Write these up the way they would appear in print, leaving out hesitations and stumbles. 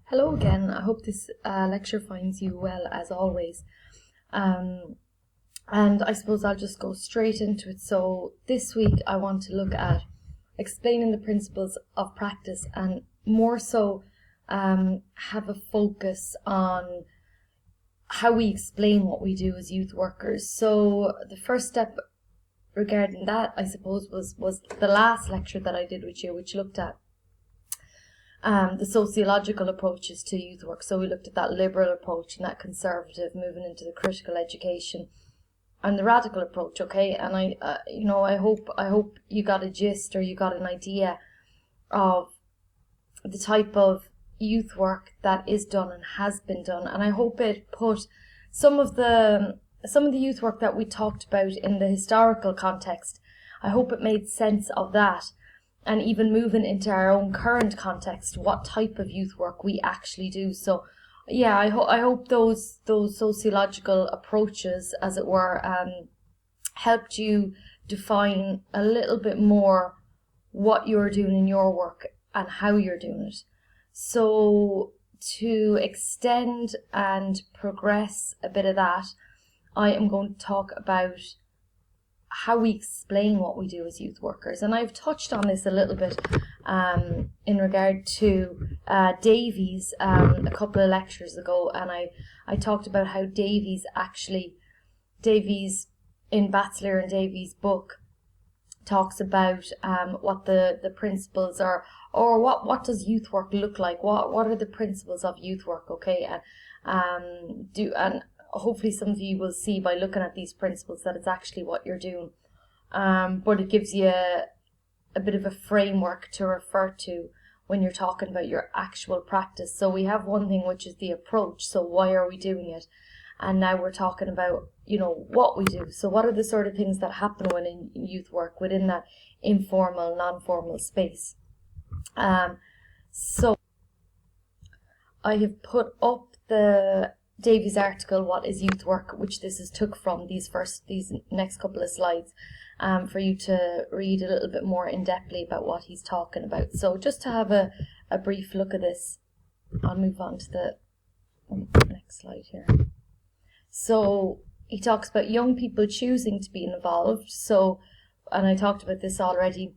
Hello again. I hope this lecture finds you well as always. And I suppose I'll just go straight into it. So this week I want to look at explaining the principles of practice and more so have a focus on how we explain what we do as youth workers. So the first step regarding that, I suppose, was the last lecture that I did with you, which looked at the sociological approaches to youth work. So we looked at that liberal approach and that conservative, moving into the critical education, and the radical approach. Okay, and I hope you got a gist, or you got an idea of the type of youth work that is done and has been done, and I hope it put some of the youth work that we talked about in the historical context. I hope it made sense of that. And even moving into our own current context, what type of youth work we actually do. So, yeah, I hope those sociological approaches, as it were, helped you define a little bit more what you're doing in your work and how you're doing it. So, to extend and progress a bit of that, I am going to talk about how we explain what we do as youth workers. And I've touched on this a little bit in regard to Davies a couple of lectures ago, and I talked about how Davies in Batsler and Davies' book talks about what the principles are, or what does youth work look like, what are the principles of youth work, okay, and hopefully some of you will see by looking at these principles that it's actually what you're doing. But it gives you a bit of a framework to refer to when you're talking about your actual practice. So we have one thing, which is the approach. So why are we doing it? And now we're talking about, what we do. So what are the sort of things that happen when in youth work within that informal, non-formal space? So I have put up the Davies article, What is Youth Work, which this is took from these next couple of slides, for you to read a little bit more in-depthly about what he's talking about. So just to have a brief look at this, I'll move on to the next slide here. So he talks about young people choosing to be involved. So, and I talked about this already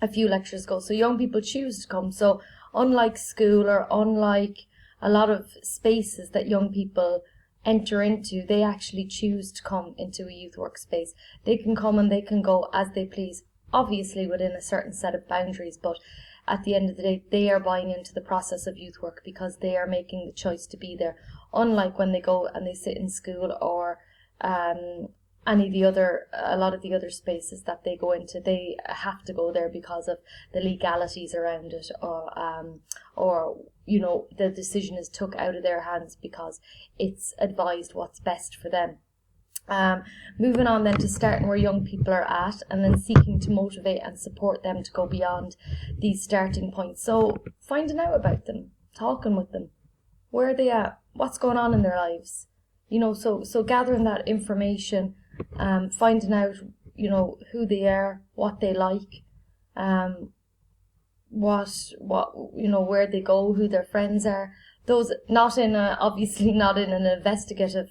a few lectures ago. So young people choose to come. So unlike school, or unlike a lot of spaces that young people enter into, they actually choose to come into a youth workspace. They can come and they can go as they please, obviously within a certain set of boundaries, but at the end of the day, they are buying into the process of youth work because they are making the choice to be there. Unlike when they go and they sit in school, or a lot of the other spaces that they go into, they have to go there because of the legalities around it, or the decision is took out of their hands because it's advised what's best for them. Moving on then to starting where young people are at, and then seeking to motivate and support them to go beyond these starting points. So finding out about them, talking with them, where are they at, what's going on in their lives, so gathering that information, finding out, who they are, what they like, where they go, who their friends are. Those obviously not in an investigative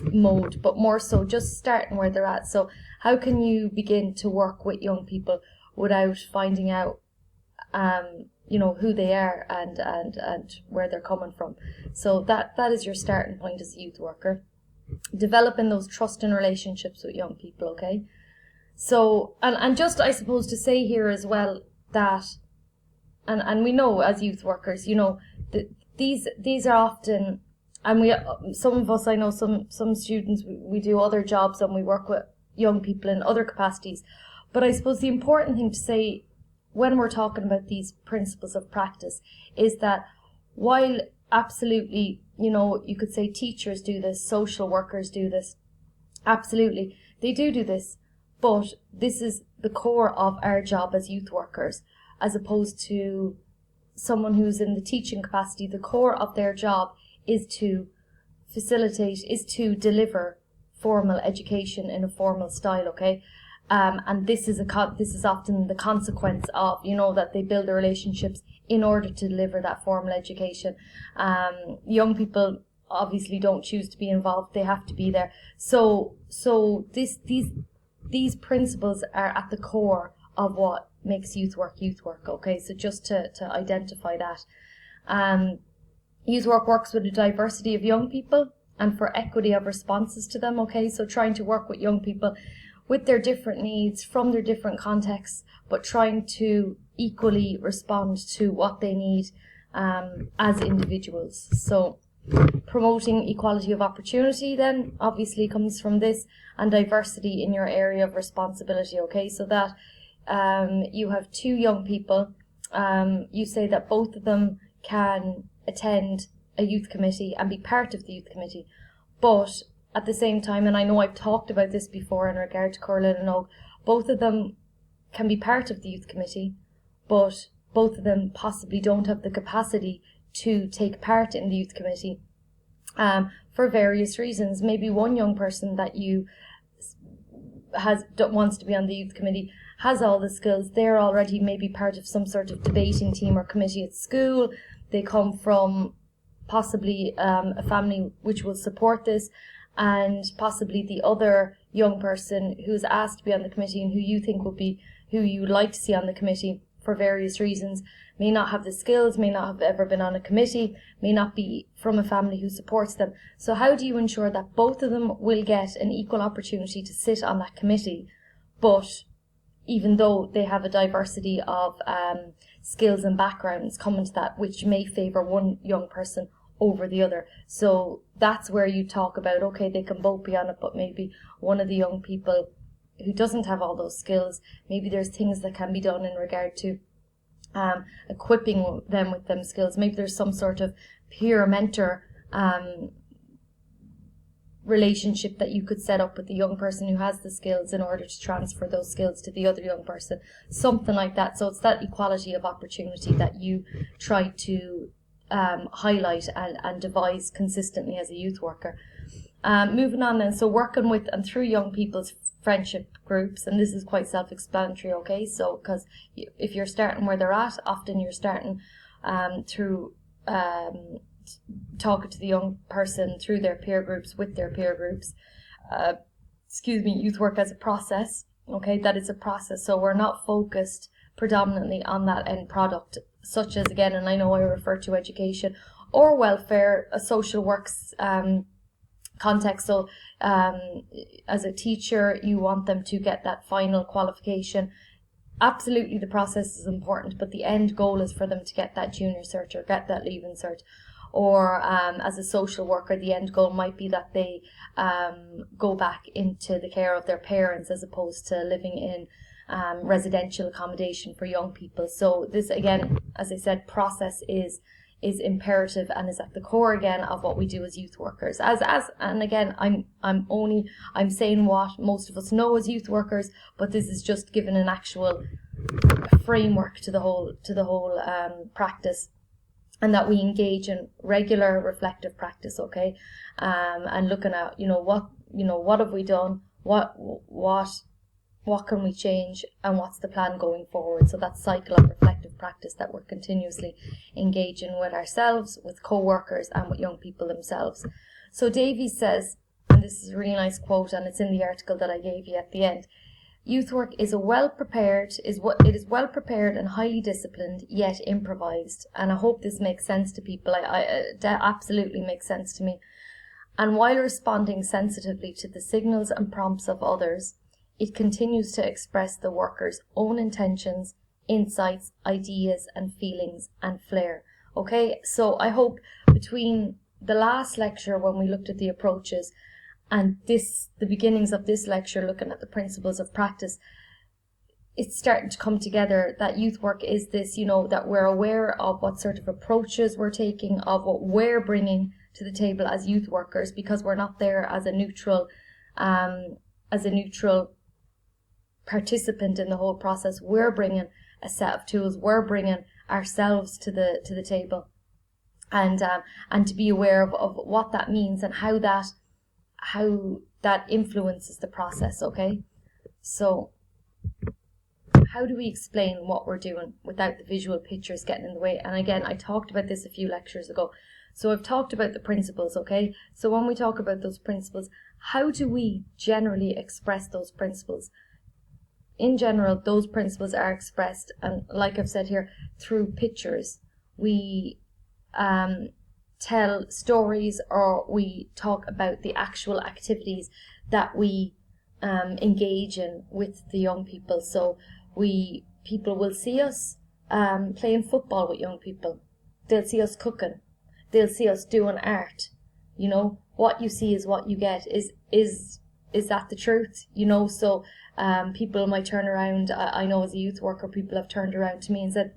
mode, but more so just starting where they're at. So how can you begin to work with young people without finding out who they are and where they're coming from? So that is your starting point as a youth worker. Developing those trusting relationships with young people, okay? So, and just, I suppose, to say here as well that, and we know as youth workers, these are often, and some of us, I know some students, we do other jobs and we work with young people in other capacities. But I suppose the important thing to say when we're talking about these principles of practice is that while absolutely, you could say teachers do this, social workers do this, absolutely, they do this, but this is the core of our job as youth workers, as opposed to someone who's in the teaching capacity. The core of their job is to facilitate, is to deliver formal education in a formal style, okay? and this is often the consequence of, that they build the relationships in order to deliver that formal education. Young people obviously don't choose to be involved; they have to be there. So these principles are at the core of what makes youth work. Okay, so just to identify that, youth work works with a diversity of young people and for equity of responses to them. Okay, so trying to work with young people with their different needs from their different contexts, but trying to equally respond to what they need as individuals. So promoting equality of opportunity then obviously comes from this, and diversity in your area of responsibility. Okay, so that you have two young people, you say that both of them can attend a youth committee and be part of the youth committee, but at the same time, and I know I've talked about this before in regard to Curlin and Og, both of them can be part of the youth committee, but both of them possibly don't have the capacity to take part in the youth committee for various reasons. Maybe one young person that you wants to be on the youth committee has all the skills. They're already maybe part of some sort of debating team or committee at school. They come from possibly a family which will support this, and possibly the other young person who's asked to be on the committee and who you would like to see on the committee for various reasons may not have the skills, may not have ever been on a committee, may not be from a family who supports them. So how do you ensure that both of them will get an equal opportunity to sit on that committee, but even though they have a diversity of skills and backgrounds coming to that, which may favour one young person over the other? So that's where you talk about, okay, they can both be on it, but maybe one of the young people who doesn't have all those skills, maybe there's things that can be done in regard to equipping them with them skills. Maybe there's some sort of peer mentor relationship that you could set up with the young person who has the skills in order to transfer those skills to the other young person, something like that. So it's that equality of opportunity that you try to highlight and devise consistently as a youth worker. Moving on then, so working with and through young people's friendship groups, and this is quite self-explanatory, okay? So because if you're starting where they're at, often you're starting through talking to the young person through their peer groups, with their peer groups. Youth work as a process, okay? That is a process, so we're not focused predominantly on that end product, such as, again, and I know I refer to education or welfare, a social works context. So as a teacher, you want them to get that final qualification. Absolutely, the process is important, but the end goal is for them to get that junior cert or get that leaving cert. Or as a social worker, the end goal might be that they go back into the care of their parents as opposed to living in residential accommodation for young people. So this, again, as I said, process is imperative and is at the core again of what we do as youth workers. And again, I'm saying what most of us know as youth workers, but this is just giving an actual framework to the whole practice, and that we engage in regular reflective practice, okay, and looking at what have we done, what can we change, and what's the plan going forward. So that cycle of reflective practice that we're continuously engaging with ourselves, with co-workers, and with young people themselves. So Davies says, and this is a really nice quote, and it's in the article that I gave you at the end, youth work is well prepared and highly disciplined, yet improvised. And I hope this makes sense to people. It absolutely makes sense to me. And while responding sensitively to the signals and prompts of others, it continues to express the worker's own intentions, insights, ideas, and feelings and flair. Okay, so I hope between the last lecture when we looked at the approaches and the beginnings of this lecture looking at the principles of practice, it's starting to come together that youth work is this, that we're aware of what sort of approaches we're taking, of what we're bringing to the table as youth workers, because we're not there as a neutral participant in the whole process. We're bringing a set of tools. We're bringing ourselves to the table, and to be aware of what that means and how that influences the process. Okay, so how do we explain what we're doing without the visual pictures getting in the way? And again, I talked about this a few lectures ago. So I've talked about the principles, okay? So when we talk about those principles, how do we generally express those principles? In general, those principles are expressed, and like I've said here, through pictures. We tell stories, or we talk about the actual activities that we engage in with the young people. So people will see us playing football with young people. They'll see us cooking. They'll see us doing art. You know, what you see is what you get. Is that the truth? You know, so people might turn around. I know as a youth worker, people have turned around to me and said,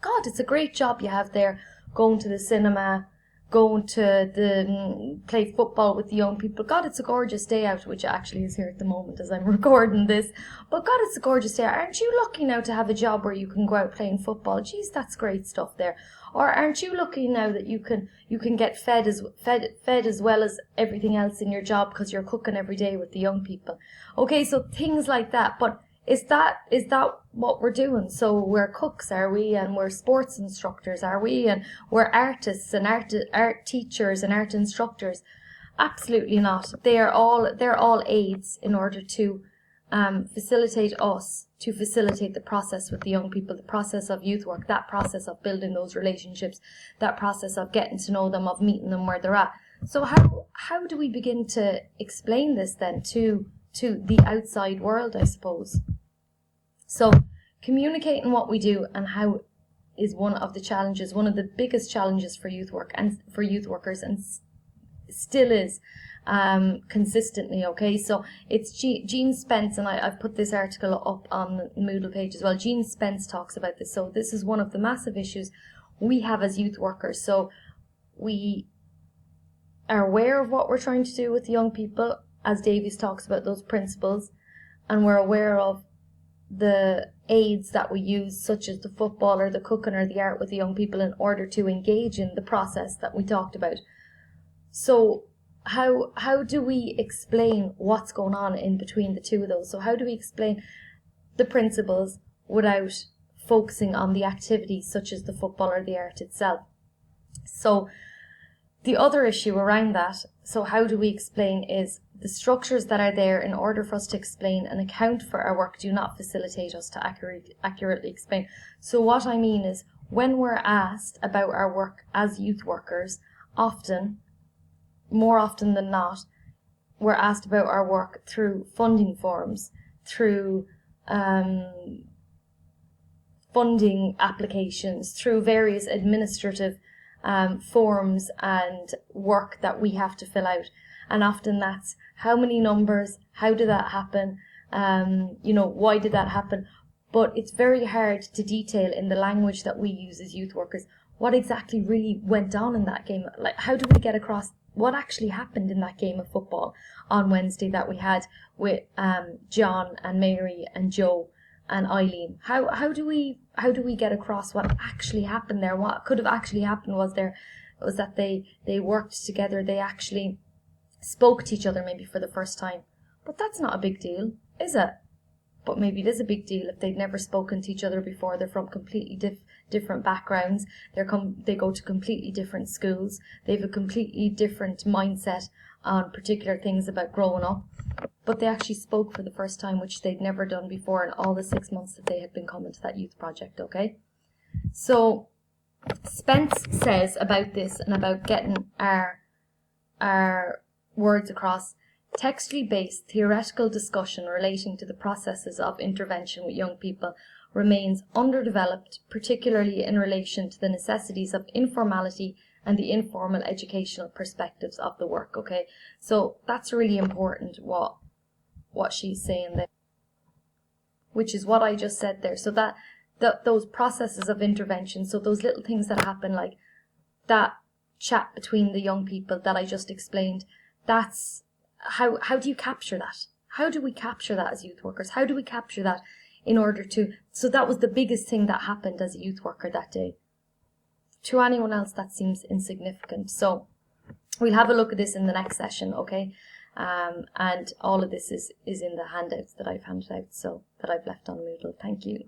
God, it's a great job you have there, going to the cinema, going to play football with the young people. God, it's a gorgeous day out, which actually is here at the moment as I'm recording this. But God, it's a gorgeous day out. Aren't you lucky now to have a job where you can go out playing football? Geez, that's great stuff there. Or aren't you lucky now that you can get fed as well as everything else in your job because you're cooking every day with the young people? Okay, so things like that. But is that what we're doing? So we're cooks, are we? And we're sports instructors, are we? And we're artists and art teachers and art instructors? Absolutely not. They're all aids in order to facilitate the process with the young people, the process of youth work, that process of building those relationships, that process of getting to know them, of meeting them where they're at. So how do we begin to explain this then to the outside world, I suppose? So communicating what we do and how is one of the challenges, one of the biggest challenges for youth work and for youth workers, and still is consistently. Okay, so it's Jean Spence, and I've put this article up on the Moodle page as well. Jean Spence talks about this. So this is one of the massive issues we have as youth workers. So we are aware of what we're trying to do with the young people, as Davies talks about those principles, and we're aware of the aids that we use, such as the football or the cooking or the art with the young people, in order to engage in the process that we talked about. So how do we explain what's going on in between the two of those? So how do we explain the principles without focusing on the activities such as the football or the art itself? So the other issue around that, so how do we explain, is the structures that are there in order for us to explain and account for our work do not facilitate us to accurately explain. So what I mean is, when we're asked about our work as youth workers, more often than not, we're asked about our work through funding forms, through funding applications, through various administrative forms and work that we have to fill out. And often that's how many numbers, how did that happen, why did that happen? But it's very hard to detail in the language that we use as youth workers what exactly really went on in that game. Like, how do we get across what actually happened in that game of football on Wednesday that we had with John and Mary and Joe and Eileen? How do we get across what actually happened there? What could have actually happened was that they worked together, they actually spoke to each other maybe for the first time. But that's not a big deal, is it? But maybe it is a big deal if they've never spoken to each other before. They're from completely different backgrounds. They go to completely different schools. They have a completely different mindset on particular things about growing up. But they actually spoke for the first time, which they'd never done before in all the 6 months that they had been coming to that youth project, okay? So Spence says about this and about getting our words across: textually based theoretical discussion relating to the processes of intervention with young people remains underdeveloped, particularly in relation to the necessities of informality and the informal educational perspectives of the work. Okay, so that's really important, what she's saying there, which is what I just said there. So that those processes of intervention, so those little things that happen, like that chat between the young people that I just explained, that's how do you capture that? How do we capture that as youth workers? How do we capture that in order to... So that was the biggest thing that happened as a youth worker that day. To anyone else, that seems insignificant. So we'll have a look at this in the next session, okay? And all of this is in the handouts that I've handed out, so that I've left on Moodle. Thank you.